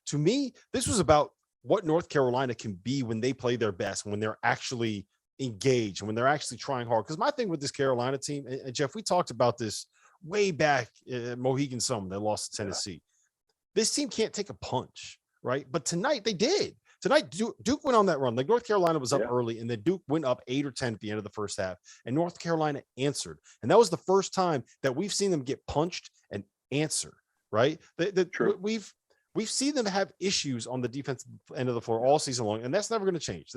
to me, this was about what North Carolina can be when they play their best, when they're actually engaged and when they're actually trying hard. Because my thing with this Carolina team, and Jeff, we talked about this way back at Mohegan Sun, they lost to Tennessee. This team can't take a punch, right? But tonight they did. Tonight, Duke went on that run. Like North Carolina was up early, and then Duke went up 8 or 10 at the end of the first half, and North Carolina answered. And that was the first time that we've seen them get punched and answer, right? We've seen them have issues on the defensive end of the floor all season long, and that's never going to change.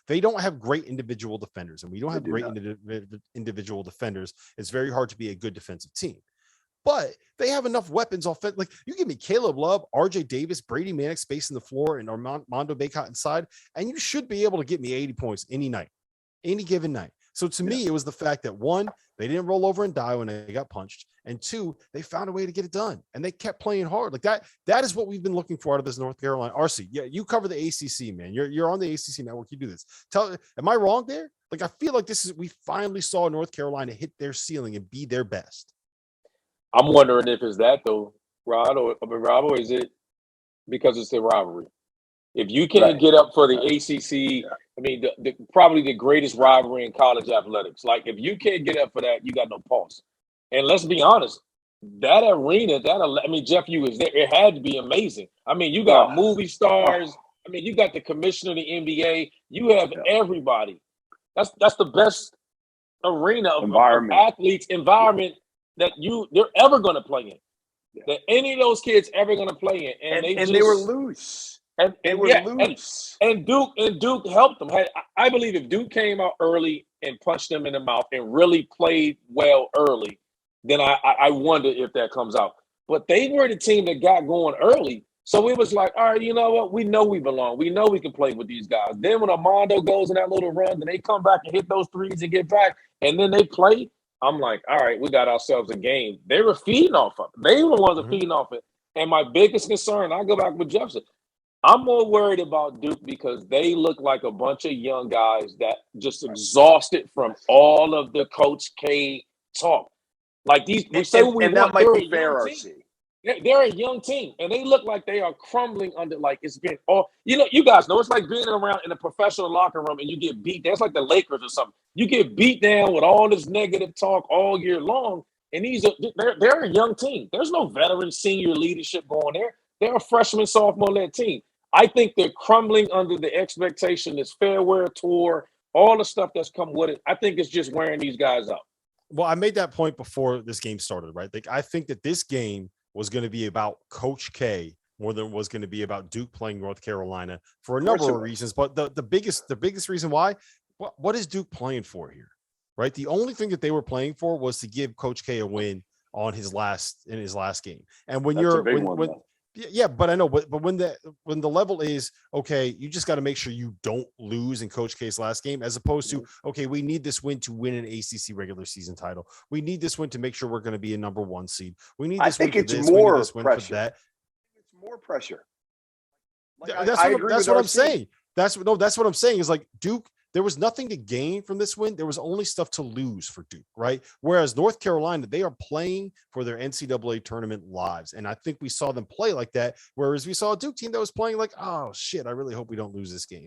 They don't have great individual defenders, and we don't have great individual defenders. It's very hard to be a good defensive team. But they have enough weapons offense. Like you give me Caleb Love, RJ Davis, Brady Manick spacing the floor, and Armando Bacot inside, and you should be able to get me 80 points any night, any given night. So to me, it was the fact that one, they didn't roll over and die when they got punched, and two, they found a way to get it done, and they kept playing hard. Like that. That is what we've been looking for out of this North Carolina. RC, yeah, you cover the ACC, man. You're on the ACC network. You do this. Am I wrong there? Like I feel like we finally saw North Carolina hit their ceiling and be their best. I'm wondering if it's that though, Rob, or is it because it's the rivalry? If you can't get up for the ACC, I mean, probably the greatest rivalry in college athletics. Like, if you can't get up for that, you got no pulse. And let's be honest, that arena, Jeff, you was there. It had to be amazing. I mean, you got movie stars. I mean, you got the commissioner of the NBA. You have everybody. That's the best arena of athletes environment that they're ever going to play in. That any of those kids ever going to play in, and they were loose. And Duke helped them. I believe if Duke came out early and punched them in the mouth and really played well early, then I wonder if that comes out. But they were the team that got going early. So it was like, all right, you know what? We know we belong. We know we can play with these guys. Then when Armando goes in that little run, then they come back and hit those threes and get back, and then they play. I'm like, all right, we got ourselves a game. They were feeding off of it. They were the ones that feeding off it. And my biggest concern, I go back with Jefferson, I'm more worried about Duke because they look like a bunch of young guys that just exhausted from all of the Coach K talk. Like these, we say what we want. That might be fair, RC. They're a young team, and they look like they are crumbling under. Like it's been all. You guys know it's like being around in a professional locker room and you get beat. That's like the Lakers or something. You get beat down with all this negative talk all year long, and they're a young team. There's no veteran senior leadership going there. They're a freshman sophomore led team. I think they're crumbling under the expectation, this fair wear tour, all the stuff that's come with it. I think it's just wearing these guys out. Well, I made that point before this game started, right? Like I think that this game was going to be about Coach K more than it was going to be about Duke playing North Carolina for a number of reasons. But the biggest reason why, what is Duke playing for here, right? The only thing that they were playing for was to give Coach K a win on his last game. And when but I know, but when the level is okay, you just got to make sure you don't lose in Coach K's last game, as opposed to okay, we need this win to win an ACC regular season title. We need this win to make sure we're going to be a number 1 seed. We need this win for this. We need this win for that. It's more pressure. Like, that's what I'm saying. That's what I'm saying is like Duke. There was nothing to gain from this win. There was only stuff to lose for Duke, right? Whereas North Carolina, they are playing for their NCAA tournament lives. And I think we saw them play like that, whereas we saw a Duke team that was playing like, oh, shit, I really hope we don't lose this game.